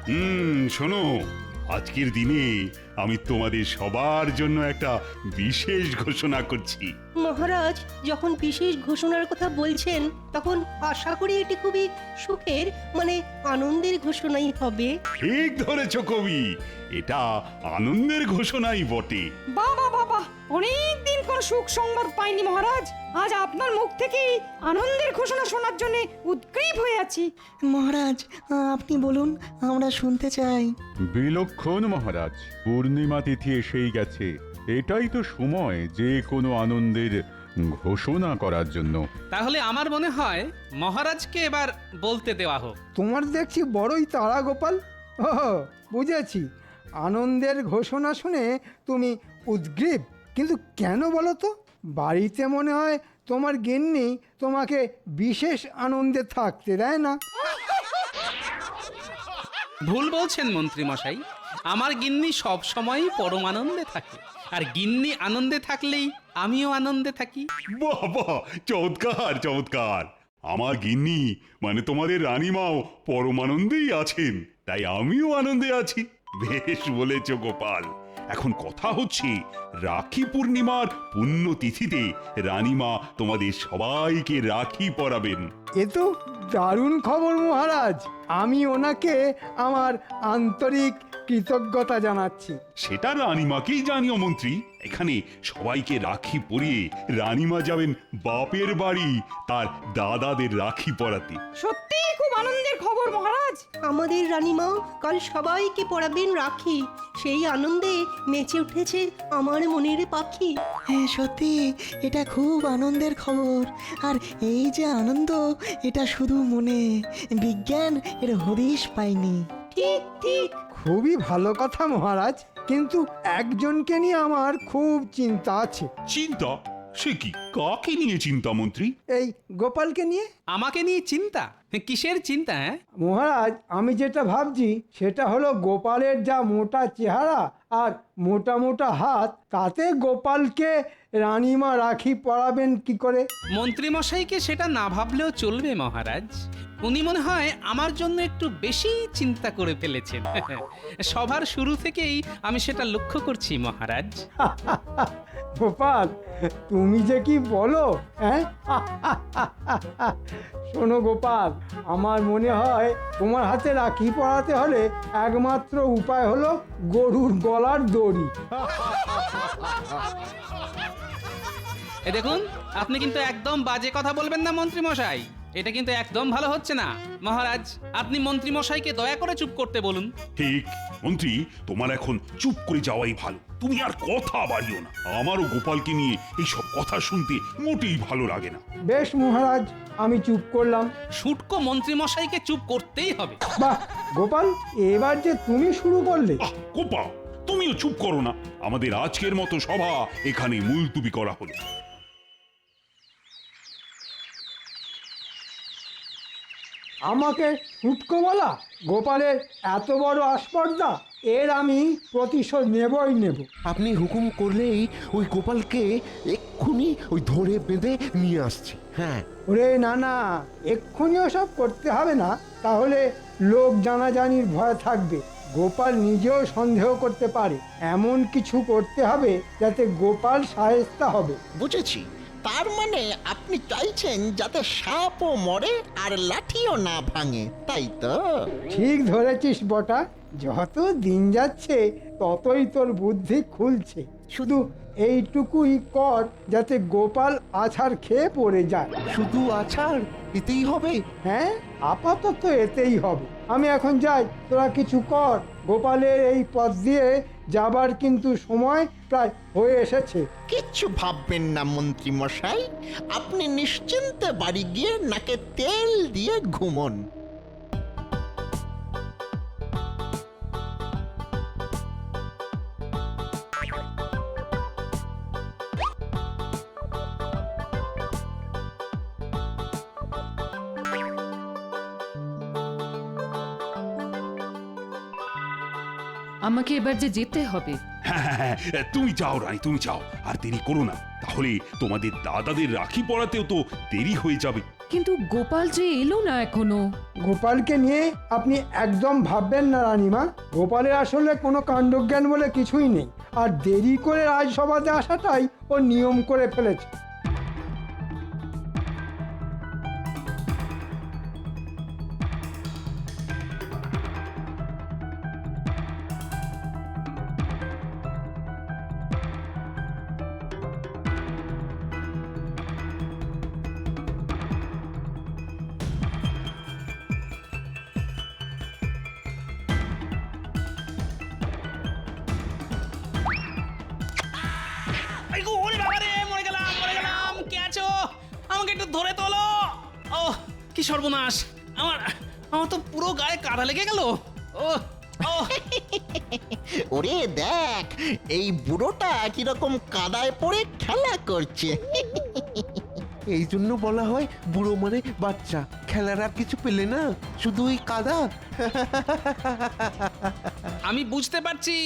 শোনো, আজকের দিনে আমি তোমাদের সবার জন্য একটা বিশেষ ঘোষণা করছি। মহারাজ যখন বিশেষ ঘোষণার কথা বলছেন তখন আশা করি এটি খুবই সুখের মানে আনন্দের ঘোষণাই হবে। ঠিক ধরেছ কবি, এটা আনন্দের ঘোষণাই বটে। বাবা বাবা, অনেক দিন কোন সুখ সংবাদ পাইনি মহারাজ। আজ আপনার মুখ থেকেই আনন্দের ঘোষণা শোনার জন্য উদ্গ্রীব হয়ে আছি। মহারাজ আপনি বলুন, আমরা শুনতে চাই। বিলক্ষণ মহারাজ, পূর্ণিমা তিথি এসেই গেছে। এটাই তো সময় যে কোনো আনন্দের ঘোষণা করার জন্য। তাহলে আমার মনে হয় মহারাজকে এবার বলতে দেওয়া হোক। তোমার দেখছি বড়ই তাড়া গোপাল। ও বুঝেছি, আনন্দের ঘোষণা শুনে তুমি উদ্গ্রীব, কিন্তু কেন বলো তো? বাড়িতে মনে হয় তোমার গিন্নি তোমাকে বিশেষ আনন্দে থাকতে দেয় না। ভুল বলছেন মন্ত্রী মশাই, আমার গিন্নি সব সময়ই পরম আনন্দে থাকে, আর গিন্নি আনন্দে থাকলেই আমিও আনন্দে থাকি। বাহ বাহ, চমৎকার চমৎকার। আমার গিন্নি মানে তোমাদের রানীমাও পরমানন্দেই আছেন, তাই আমিও আনন্দে আছি। বেশ বলেছ গোপাল। এখন কথা হচ্ছে, রাখি পূর্ণিমার পুণ্য তিথিতে রানীমা তোমাদের সবাইকে রাখি পরাবেন। এ তো দারুণ খবর মহারাজ। আমি ওনাকে আমার আন্তরিক কৃতজ্ঞতা জানাচ্ছি। সেটা রানীমাকেই জানিও মন্ত্রী। এখানে সবাইকে রাখি পরিয়ে রানীমা যাবেন বাপের বাড়ি তার দাদাদের রাখি পরাতে। সত্যিই খুব আনন্দের খবর মহারাজ। আমাদের রানীমাও কাল সবাইকে পরাবেন রাখি, সেই আনন্দে নেচে উঠেছে আমার মনের পাখি। হ্যাঁ সত্যি, এটা খুব আনন্দের খবর। আর এই যে আনন্দ, এটা শুধু মনে, বিজ্ঞান এর হদিশ পায়নি। ঠিক ঠিক। খুবই ভালো কথা মহারাজ, কিন্তু একজনকে নিয়ে আমার খুব চিন্তা আছে। চিন্তা? সে কি, কাকে নিয়ে চিন্তা মন্ত্রী? এই গোপালকে নিয়ে। আমাকে নিয়ে চিন্তা? কিসের চিন্তা? মহারাজ, আমি যেটা ভাবছি সেটা হলো গোপালের যা মোটা চেহারা আর মোটা মোটা হাত, তাতে গোপালকে রানীমা রাখি পরাবেন কি করে? মন্ত্রী মশাইকে সেটা না ভাবলেও চলবে মহারাজ। উনি মনে হয় আমার জন্য একটু বেশি চিন্তা করে ফেলেছেন। সবার শুরু থেকেই আমি সেটা লক্ষ্য করছি মহারাজ। গোপাল, তুমি যে কি বলো, হ্যাঁ? শোনো গোপাল, আমার মনে হয় তোমার হাতে রাখি পরাতে হলে একমাত্র উপায় হলো গরুর গলার দড়ি। এ দেখুন, আপনি কিন্তু একদম বাজে কথা বলবেন না মন্ত্রী মশাই। এটা কিন্তু একদম ভালো হচ্ছে না। মহারাজ, আপনি মন্ত্রী মশাইকে দয়া করে চুপ করতে বলুন। ঠিক মন্ত্রী, তোমার এখন চুপ করে যাওয়াই ভালো। তুমি আর কথা বাড়িও না। আমারও গোপালকে নিয়ে এইসব কথা শুনতে মোটেই ভালো লাগে না। বেশ মহারাজ, আমি চুপ করলাম। শুটকো মন্ত্রী মশাইকে চুপ করতেই হবে। বাহ গোপাল, এবার যে তুমি শুরু করলে। কোপা, তুমিও চুপ করো না। আমাদের আজকের মতো সভা এখানে মুলতুবি করা হলো। আমাকে ফুটকো বলা? গোপালের এত বড় আস্পর্ধা, এর আমি প্রতিশোধ নেবই নেব। আপনি হুকুম করলেই ওই গোপালকে এক্ষুনি ওই ধরে বেঁধে নিয়ে আসছি। হ্যাঁ। ওরে না না, এক্ষুনি ওসব করতে হবে না, তাহলে লোক জানাজানির ভয় থাকবে। গোপাল নিজেও সন্দেহ করতে পারে। এমন কিছু করতে হবে যাতে গোপাল শায়েস্তা হবে। বুঝেছি, তার মানে আপনি চাইছেন যাতে সাপও মরে আর লাঠিও না ভাঙে, তাই তো? ঠিক ধরেছিস বটা। যত দিন যাচ্ছে ততই তোর বুদ্ধি খুলছে। শুধু এইটুকুই কর যাতে গোপাল আছাড় খেয়ে পড়ে যায়। শুধু আছাড় এতেই হবে? হ্যাঁ, আপাতত এতেই হবে। আমি এখন যাই, তোরা কিছু কর। গোপালের এই পথ দিয়ে যাবার কিন্তু সময় প্রায় হয়ে এসেছে। কিচ্ছু ভাববেন না মন্ত্রী মশাই, আপনি নিশ্চিন্তে বাড়ি গিয়ে নাকে তেল দিয়ে ঘুমন। আমাকে এবার যে যেতে হবে। হ্যাঁ, তুমি যাও রানী, তুমি যাও, আর দেরি করো না। তাহলে তোমাদের দাদাদের রাখি পরাতেও তো দেরি হয়ে যাবে। কিন্তু গোপাল যে এলো না এখনো। গোপালকে নিয়ে আপনি একদম ভাববেন না রানীমা। গোপালের আসলে কোনো কাণ্ডজ্ঞান বলে কিছুই নেই, আর দেরি করে রাজসভাতে আসাটাই ও নিয়ম করে ফেলেছে। এই গো, ওরে বাবা রে, মরে গেলাম, কে আছো? আমাকে একটু ধরে তোলো। ও কি সর্বনাশ, আমার আমার তো পুরো গায়ে কাদা লেগে গেল। ও ও ওরে দেখ, এই বুড়োটা কিরকম কাদায় পড়ে খেলা করছে। এই জন্য বলা হয় বুড়ো মানে বাচ্চা, খেলার আর কিছু পেলে না, শুধু ওই কাদা। আমি বুঝতে পারছি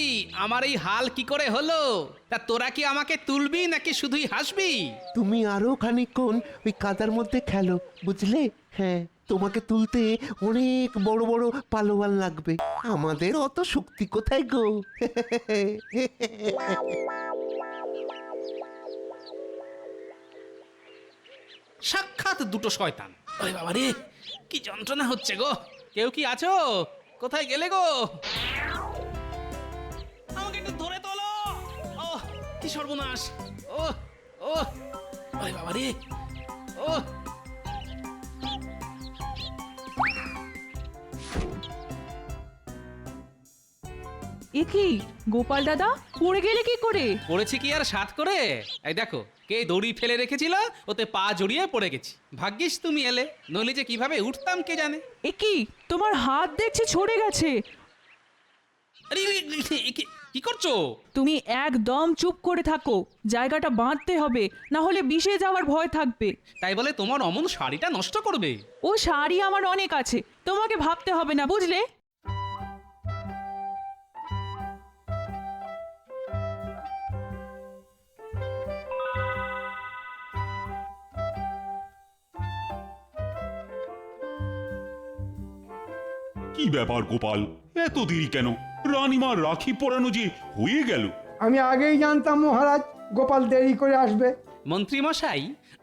আমার এই হাল কি করে হলো। তা তোরা কি আমাকে তুলবি নাকি শুধুই হাসবি? তুমি আরো খানিকক্ষণ ওই কাদার মধ্যে খেলো, বুঝলে? হ্যাঁ, তোমাকে তুলতে অনেক বড় বড় পালোয়ান লাগবে, আমাদের অত শক্তি কোথায় গো। সাক্ষাৎ দুটো শয়তান। ওরে বাবা রে, কি যন্ত্রণা হচ্ছে গো। কেউ কি আছো? কোথায় গেলে গো? আমাকে একটু ধরে তোলো। ও কি সর্বনাশ। ও ও ওরে বাবা রে। ও এ কি গোপাল দাদা, পড়ে গেলে কি করে? পড়েছি কি আর সাত করে? এই দেখো, কে দড়ি ফেলে রেখেছিল, ওতে পা জড়িয়ে পড়ে গেছি। ভাগ্যিস তুমি এলে, নইলে যে কিভাবে উঠতাম কে জানে। এ কি, তোমার হাত দেখছি ছড়ে গেছে। আরে কি করছো? তুমি একদম চুপ করে থাকো, জায়গাটা বাঁধতে হবে, না হলে বিষে যাওয়ার ভয় থাকবে। তাই বলে তোমার অমন শাড়িটা নষ্ট করবে? ও শাড়ি আমার অনেক আছে, তোমাকে ভাবতে হবে না, বুঝলে? কি ব্যাপার গোপাল, এত দেরি কেন? রানীমার রাখি পরানো যে হয়ে গেল। আমি আগেই জানতাম মহারাজ গোপাল দেরি করে আসবে। মন্ত্রী মশাই,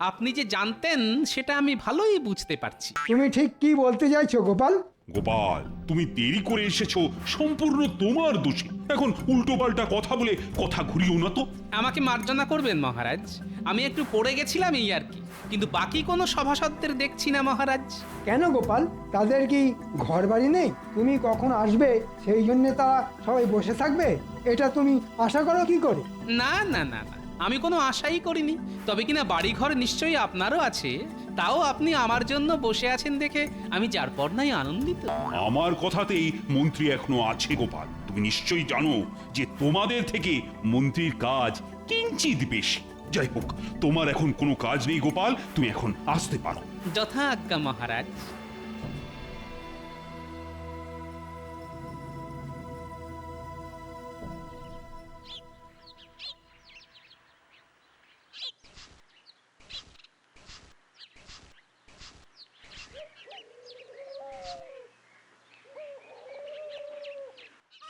আপনি যে জানতেন সেটা আমি ভালোই বুঝতে পারছি। তুমি ঠিক কি বলতে চাইছো গোপাল? গোপাল, তুমি দেরি করে এসেছো সম্পূর্ণ তোমার দোষে। এখন উল্টো পাল্টা কথা বলে কথা ঘুরিও না তো। আমাকে মার্জনা করবেন মহারাজ, আমি একটু পড়ে গেছিলাম এই আর কি। কিন্তু বাকি কোনো সভাসদদের দেখছি না মহারাজ। কেন গোপাল, তাদের কি ঘর বাড়ি নেই? তুমি কখন আসবে সেই জন্য তারা সবাই বসে থাকবে, এটা তুমি আশা করো কি করে? না না না না, আমি কোনো আশাই করিনি। তবে কিনা বাড়িঘর নিশ্চয়ই আপনারও আছে, তাও আপনি আমার জন্য বসে আছেন দেখে আমি যার পর নাই আনন্দিত। আমার কথাতেই মন্ত্রী এখনো আছে গোপাল। তুমি নিশ্চয়ই জানো যে তোমাদের থেকে মন্ত্রীর কাজ কিঞ্চিত বেশি। যাই হোক, তোমার এখন কোনো কাজ নেই গোপাল, তুমি এখন আসতে পারো। যথা আজ্ঞা মহারাজ।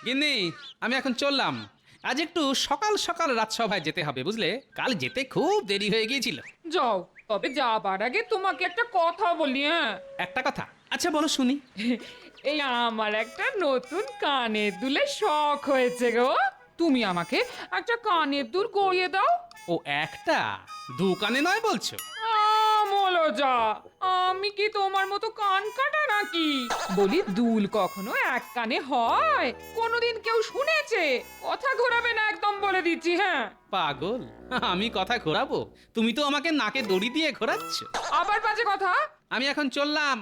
গিন্নি, আমি এখন চললাম। আজ একটু সকাল সকাল রাজসভায় যেতে হবে, বুঝলে? কাল যেতে খুব দেরি হয়ে গিয়েছিল। যাও, তবে যাবার আগে তোমাকে একটা কথা বলি। হ্যাঁ, একটা কথা? আচ্ছা বলো শুনি। এই আমার একটা নতুন কানের দুলের শখ হয়েছে গো। তুমি আমাকে একটা কানের দুল গড়িয়ে দাও। ও একটা? দু কানে নয় বলছো? আমলো যা, আমি কি তোমার মতো কান কাটা নাকি? বলি, দুল কখনো এক কানে হয়? কোনোদিন কেউ শুনেছে? কথা ঘোরাবে না একদম, বলে দিচ্ছি। হ্যাঁ, পাগল, আমি কথা ঘোরাবো? তুমি তো আমাকে নাকে দড়ি দিয়ে ঘোরাচ্ছ। আবার বাজে কথা। আমি এখন চললাম।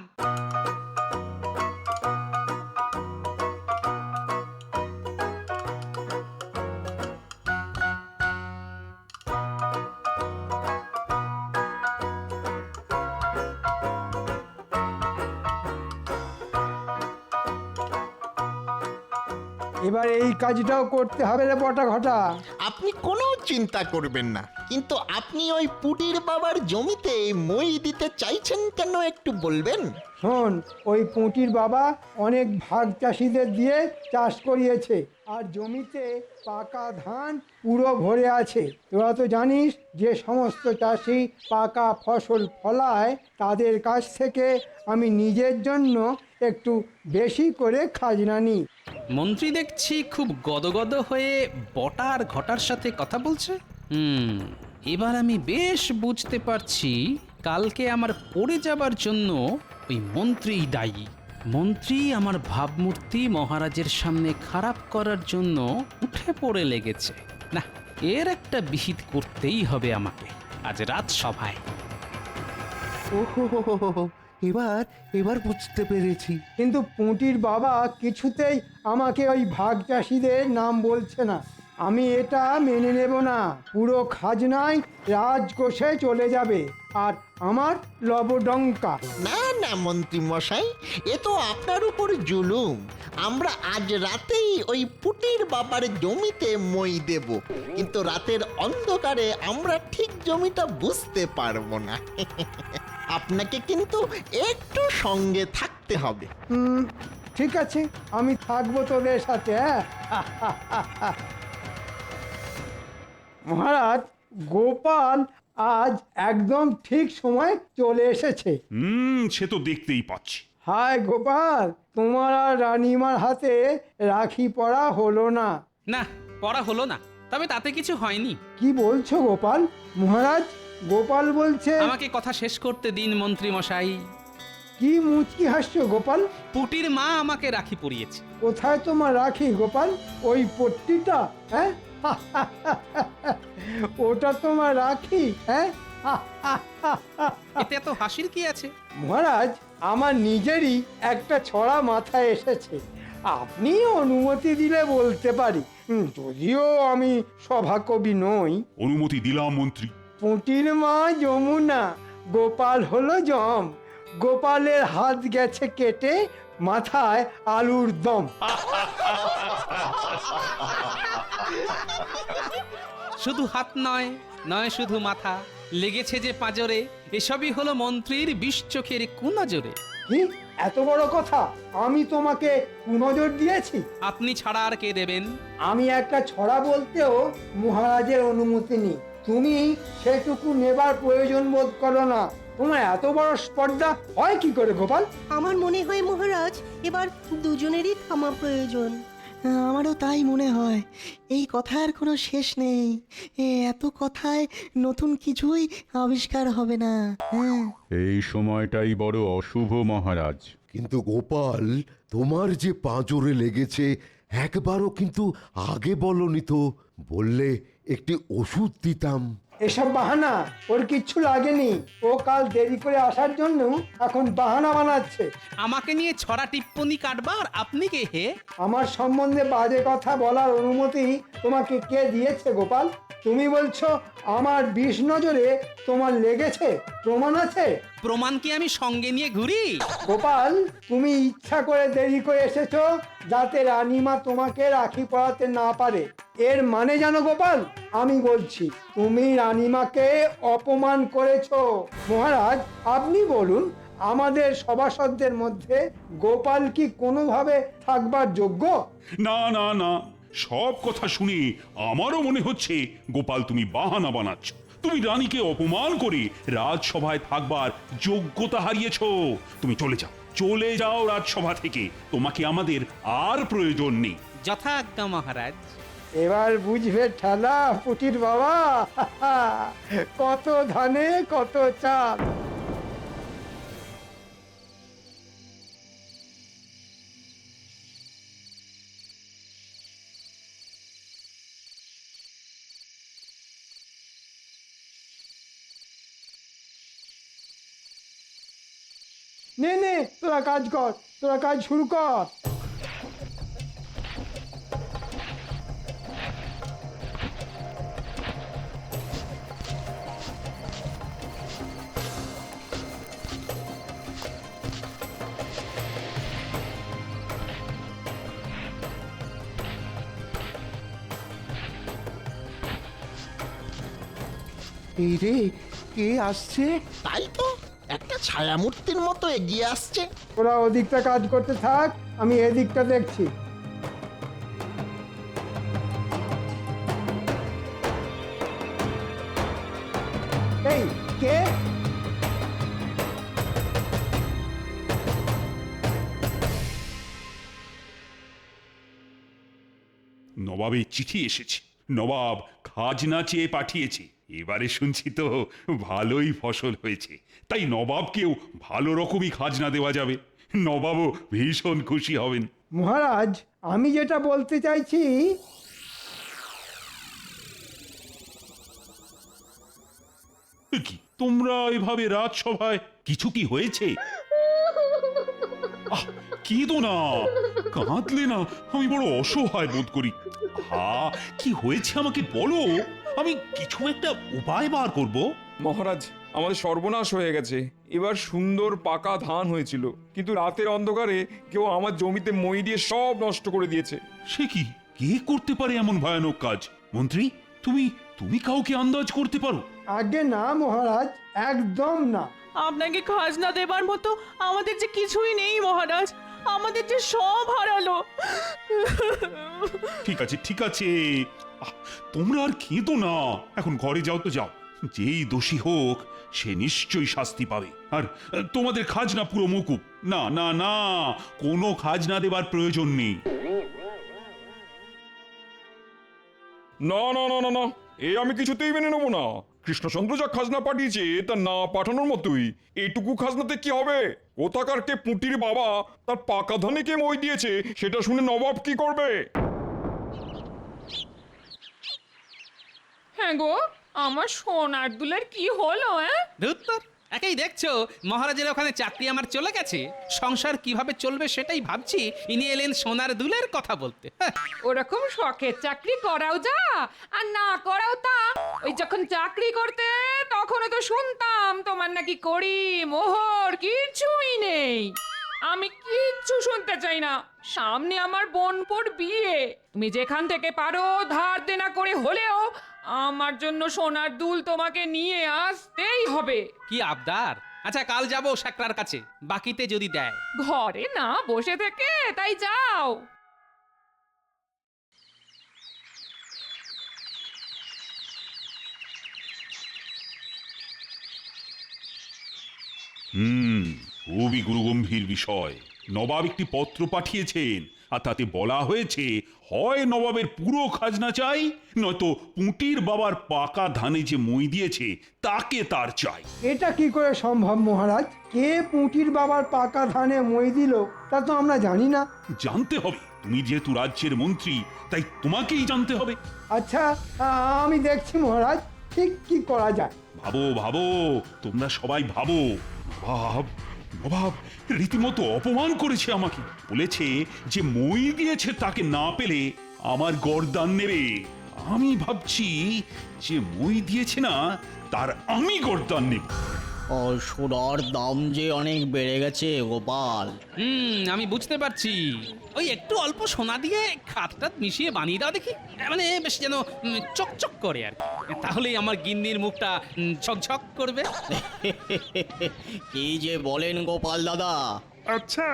এবার এই কাজটাও করতে হবে রে বটা ঘটা। আপনি কোনো চিন্তা করবেন না। কিন্তু আপনি ওই পুটির বাবার জমিতে মই দিতে চাইছেন কেন একটু বলবেন? শোন, ওই পুঁটির বাবা অনেক ভাগ চাষিদের দিয়ে চাষ করিয়েছে, আর জমিতে পাকা ধান পুরো ভরে আছে। তোরা তো জানিস যে সমস্ত চাষি পাকা ফসল ফলায়, তাদের কাছ থেকে আমি নিজের জন্য একটু বেশি করে খাজনা নিই। মন্ত্রী দেখছি খুব গদগদ হয়ে বটা আর ঘটার সাথে কথা বলছে। এবার আমি বেশ বুঝতে পারছি কালকে আমার পড়ে যাবার জন্য ওই মন্ত্রীই দায়ী। মন্ত্রী আমার ভাবমূর্তি মহারাজের সামনে খারাপ করার জন্য উঠে পড়ে লেগেছে। না, এর একটা বিহিত করতেই হবে আমাকে আজ রাজসভায়। ওহো, এবার এবার বুঝতে পেরেছি। কিন্তু পুঁটির বাবা কিছুতেই আমাকে ওই ভাগ চাষিদের নাম বলছে না। আমি এটা মেনে নেব না। পুরো খাজনায় রাজকোষে চলে যাবে, আর আমার লবডঙ্কা। না না মন্ত্রী মশাই, এ তো আপনার উপর জুলুম। আমরা আজ রাতেই ওই পুটির বাবার জমিতে মই দেব, কিন্তু রাতের অন্ধকারে আমরা ঠিক জমিটা বুঝতে পারবো না। আপনাকে কিন্তু একটু সঙ্গে থাকতে হবে। ঠিক আছে, আমি থাকবো তোদের সাথে। হ্যাঁ মহারাজ, গোপাল আজ একদম ঠিক সময় চলে এসেছে। সে তো দেখতেই পাচ্ছি। হায় গোপাল, তোমার আর রানীমার হাতে রাখি পরা হলো না। না, পড়া হলো না, তবে তাতে কিছু হয়নি। কি বলছো গোপাল? মহারাজ, গোপাল বলছে। আমাকে কথা শেষ করতে দিন মন্ত্রী মশাই। কি মুচকি হাসছো গোপাল? পুটির মা আমাকে রাখি পরিয়েছে। কোথায় তোমার রাখি গোপাল? ওই পট্টিটা? হ্যাঁ ওটা তোমার রাখি? হ্যাঁ এতে এত হাসির কি আছে? মহারাজ, আমার নিজেরই একটা ছড়া মাথায় এসেছে। আপনি অনুমতি দিলে বলতে পারি, যদিও আমি সভাকবি নই। অনুমতি দিলাম মন্ত্রী। পুঁটির মা যমুনা, গোপাল হলো জম। গোপালের হাত গেছে কেটে, মাথায় আলুর দম। শুধু হাত নয়, নয় শুধু মাথা, লেগেছে যে পাঁজরে। এসবই হলো মন্ত্রীর বিষ চোখের কুনজরে। কি এত বড় কথা? আমি তোমাকে কুনজর দিয়েছি? আপনি ছাড়া আর কে দেবেন? আমি একটা ছড়া বলতেও মহারাজের অনুমতি নিই। তুমি সেটুকু নেবার প্রয়োজন বোধ করো না। তোমার এত বড় স্পর্ধা হয় কি করে গোপাল? আমার মনে হয় মহারাজ, এবার দুজনেরই থামা প্রয়োজন। আমারও তাই মনে হয়। এই কথার কোনো শেষ নেই। এত কথায় নতুন কিছুই আবিষ্কার হবে না। হ্যাঁ, এই সময়টাই বড় অশুভ মহারাজ। কিন্তু গোপাল, তোমার যে পাঁজরে লেগেছে একবারও কিন্তু আগে বলনি তো। বললে একটি ওষুধ দিতাম। এসব বাহানা, ওর কিচ্ছু লাগেনি। ও কাল দেরি করে আসার জন্য এখন বাহানা বানাচ্ছে। আমাকে নিয়ে ছড়া টিপ্পনি কাটবার আপনি কে হে? আমার সম্বন্ধে বাজে কথা বলার অনুমতি তোমাকে কে দিয়েছে গোপাল? তুমি বলছো আমার বিষ নজরে তোমার লেগেছে? প্রমাণ আছে? প্রমাণ কি আমি সঙ্গে নিয়ে ঘুরি? গোপাল, তুমি ইচ্ছা করে দেরি করে এসেছো যাতে রানীমা তোমাকে রাখি পরাতে না পারে। এর মানে জানো গোপাল? আমি বলছি, তুমি রানীমাকে অপমান করেছো। মহারাজ, আপনি বলুন, আমাদের সভাসদদের মধ্যে গোপাল কি কোনোভাবে থাকবার যোগ্য? না না না, সব কথা শুনে আমারও মনে হচ্ছে গোপাল তুমি বাহানা বানাচ্ছ। তুমি রানীকে অপমান করে রাজসভায় থাকবার যোগ্যতা হারিয়েছো। তুমি চলে যাও রাজসভা থেকে। তোমাকে আমাদের আর প্রয়োজন নেই। যথাজ্ঞা মহারাজ। এবার বুঝবে ঠেলা পুটির বাবা। কত ধানে কত চাল। নে, তোরা কাজ কর, তোরা কাজ শুরু কর। এই রে, কে আসছে? তাই তো একটা ছায়ামূর্তির মতো এগিয়ে আসছে। ওরা ওদিকটা কাজ করতে থাক, আমি এদিকটা দেখছি। এই কে? নবাবের চিঠি এসেছে, নবাব খাজনা চেয়ে পাঠিয়েছে। এবারে শুনছি তো ভালোই ফসল হয়েছে, তাই নবাবকেও ভালো রকমই খাজনা দেওয়া যাবে। নবাবও ভীষণ খুশি হবেন। মহারাজ, আমি যেটা বলতে চাইছি, কি তোমরা এভাবে রাজসভায়, কিছু কি হয়েছে? আহ, কেঁদো না, কাঁদলে না আমি বড় অসহায় বোধ করি। কি হয়েছে আমাকে বলো, আমি কিছু একটা উপায় বার করব। মহারাজ, আমাদের সর্বনাশ হয়ে গেছে। এবার সুন্দর পাকা ধান হয়েছিল, কিন্তু রাতের অন্ধকারে কেউ আমার জমিতে মই দিয়ে সব নষ্ট করে দিয়েছে। সে কি, কে করতে পারে এমন ভয়ানক কাজ? মন্ত্রী, তুমি তুমি কাউকে আন্দাজ করতে পারো? আগে না মহারাজ, একদম না। আপনাকে খাজনা দেবার মতো আমাদের যে কিছুই নেই মহারাজ, আমাদের যে সব হারালো। ঠিক আছে ঠিক আছে, তোমরা আর কেঁদো না, এখন ঘরে যাও তো যাও। যেই দোষী হোক সে নিশ্চয়ই শাস্তি পাবে। আর তোমাদের খাজনা পুরো মকুব। না না না, কোনো খাজনা দেবার প্রয়োজন নেই। না না না না না, এ আমি কিছুতেই মেনে নেবো না। কৃষ্ণচন্দ্র যা খাজনা পাঠিয়েছে তা না পাঠানোর মতোই। এইটুকু খাজনাতে কি হবে? কোথাকার কে পুঁটির বাবা তার পাকা ধানে কে মই দিয়েছে সেটা শুনে নবাব কি করবে? হ্যাঁ গো, আমার সোনার দুলের কি হলো? ধুত্তর, একেই দেখছো মহারাজের ওখানে চাকরি আমার চলে গেছে, সংসার কিভাবে চলবে সেটাই ভাবছি, ইনি এলেন সোনার দুলের কথা বলতে। ওরকম শখের চাকরি করাও যা আর না করাও তা। ওই যখন চাকরি করতে তখনও তো শুনতাম তোমার নাকি কড়ি মোহর কিছুই নেই। আমি কিচ্ছু শুনতে চাই না। সামনে আমার বোনপোর বিয়ে, তুমি যেখান থেকে পারো ধার দেনা করে হলেও আমার জন্য সোনার দুল তোমাকে নিয়ে আসতেই হবে। কি আবদার? আচ্ছা, কাল যাবো শাকরার কাছে, বাকিতে যদি দেয়। ঘরে না বসে থেকে তাই যাও। খুবই গুরুগম্ভীর বিষয়। নবাব একটি পত্র পাঠিয়েছেন, আর তাতে বলা হয়েছে হয় নবাবের পুরো খাজনা চাই, নয়তো পুঁটির বাবার পাকা ধানে যে মই দিয়েছে তাকে তার চাই। এটা কি করে সম্ভব মহারাজ? কে পুঁটির বাবার পাকা ধানে মই দিল তা তো আমরা জানি না। জানতে হবে, তুমি যেহেতু রাজ্যের মন্ত্রী তাই তোমাকেই জানতে হবে। আচ্ছা, আমি দেখছি মহারাজ, ঠিক কি করা যায়। ভাবো ভাবো, তোমরা সবাই ভাবো। নবাব নবাব রীতিমতো অপমান করেছে আমাকে, বলেছে যে মই দিয়েছে তাকে না পেলে আমার গর্দান নেবে। আমি ভাবছি যে মই দিয়েছে না তার আমি গর্দান নেব। সোনার দাম যে অনেক বেড়ে গেছে গোপাল। আমি বুঝতে পারছি। ওই একটু অল্প সোনা দিয়ে খাতটা মিশিয়ে বানিয়ে দাও দেখি, মানে বেশ যেন চকচক করে আর কি। তাহলেই আমার গিন্নির মুখটা ঝকঝক করবে। কি যে বলেন গোপাল দাদা। আচ্ছা,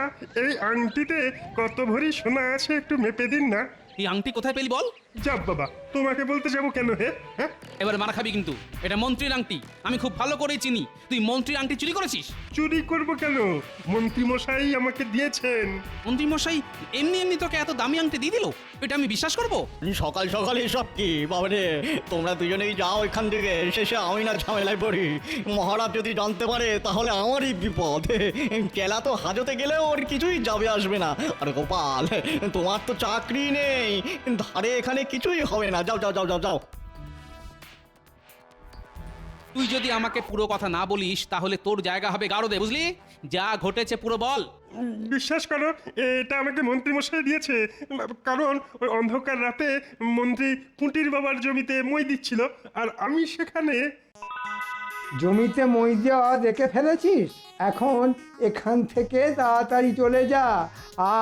এই আংটিতে কত ভরি সোনা আছে একটু মেপে দিন না। এই আংটি কোথায় পেলি বল? যাব বাবা, তোমাকে বলতে যাবো কেন? হ্যাঁ, এবার মারা খাবি কিন্তু। এটা মন্ত্রীর আংটি, আমি খুব ভালো করেই চিনি। তুই মন্ত্রীর আংটি চুরি করেছিস? চুরি করব কেন? মন্ত্রী মশাই আমাকে দিয়েছেন। মন্ত্রী মশাই এমনি এমনি তোকে এত দামি আংটি দিয়ে দিল? এটা আমি বিশ্বাস করব? সকাল সকাল এসব কি বাবারে? তোমরা দুজনেই যাও এখান থেকে, শেষে আমি না ঝামেলায় পড়ি। মহারাজ যদি জানতে পারে তাহলে আমারই বিপদ। কেলা তো হাজতে গেলেও ওর কিছুই যাবে আসবে না। আর গোপাল, তোমার তো চাকরি নেই, ধারে এখানে কিছুই হবে না। যাও যাও যাও যাও যাও। তুই যদি আমাকে পুরো কথা না বলিস তাহলে তোর জায়গা হবে গারদে, বুঝলি? যা ঘটেছে পুরো বল। বিশ্বাস করো, এটা আমাকে মন্ত্রী মশাই দিয়েছে। কারণ ওই অন্ধকার রাতে মন্ত্রী পুঁটির বাবার জমিতে মই দিচ্ছিল, আর আমি সেখানে। জমিতে মই দেওয়া দেখে ফেলেছিস? এখন এখান থেকে তাড়াতাড়ি চলে যা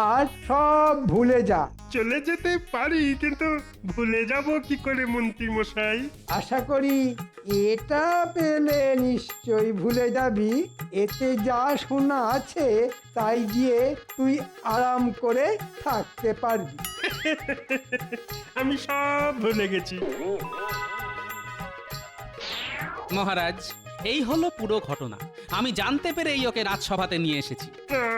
আর সব ভুলে যা। চলে যেতে পারি, কিন্তু ভুলে যাব কি করে মন্ত্রী মশাই? আশা করি এটা পেলে নিশ্চয়ই ভুলে যাবি। এতে যা শোনা আছে তাই দিয়ে তুই আরাম করে থাকতে পারবি। আমি সব ভুলে গেছি। মহারাজ, এই হলো পুরো ঘটনা। আমি জানতে পেরেই ওকে রাজসভাতে নিয়ে এসেছি।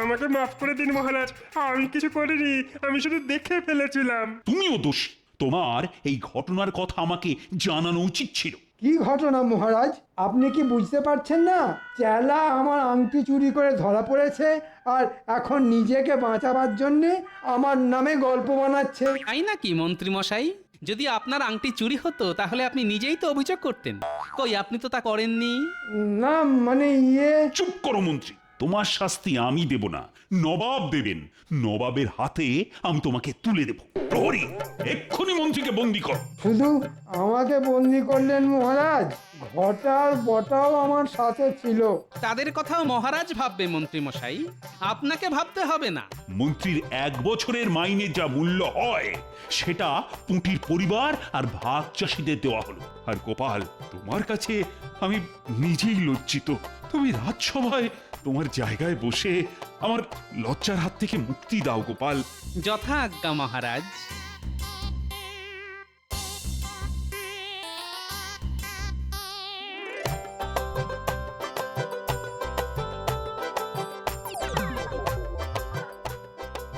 আমাকে মাফ করে দিন মহারাজ, আমি কিছু করিনি, আমি শুধু দেখে ফেলেছিলাম। তুমিও দোষ। তোমার এই ঘটনার কথা আমাকে জানানো উচিত ছিল। কি ঘটনা মহারাজ? আপনি কি বুঝতে পারছেন না? চেলা আমার আংটি চুরি করে ধরা পড়েছে আর এখন নিজেকে বাঁচাবার জন্যে আমার নামে গল্প বানাচ্ছে। তাই নাকি মন্ত্রী মশাই? যদি আপনার আংটি চুরি হতো তাহলে আপনি নিজেই তো অভিযোগ করতেন। কই, আপনি তো তা করেননি। না মানে চুপ করো মন্ত্রী। তোমার শাস্তি আমি দেব না, নবাব দেবেন। নবাবের হাতে আমি তোমাকে তুলে দেব। প্রহরী, এক্ষুনি মন্ত্রীকে বন্দি কর। শুধু আমাকে বন্দি করলেন মহারাজ, ঘটার বটাও আমার সাথে ছিল। তাদের কথাও মহারাজ ভাববে মন্ত্রী মশাই, আপনাকে ভাবতে হবে না। মন্ত্রীর 1 বছরের মাইনে যা মূল্য হয় সেটা পুঁটির পরিবার আর ভাগ চাষীদের দেওয়া হলো। আর গোপাল, তোমার কাছে আমি নিজেই লজ্জিত। তুমি রাজসভায় তোমার জায়গায় বসে আমার লজ্জার হাত থেকে মুক্তি দাও গোপাল। যথা আজ্ঞা মহারাজ।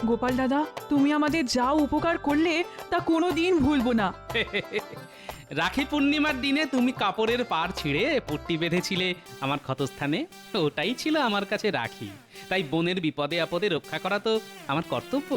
গোপাল দাদা, তুমি আমাদের যা উপকার করলে তা কোনোদিন ভুলবো না। রাখি পূর্ণিমার দিনে তুমি কাপড়ের পার ছিঁড়ে পট্টি বেঁধেছিলে আমার ক্ষতস্থানে, ওটাই ছিল আমার কাছে রাখি। তাই বোনের বিপদে আপদে রক্ষা করা তো আমার কর্তব্য।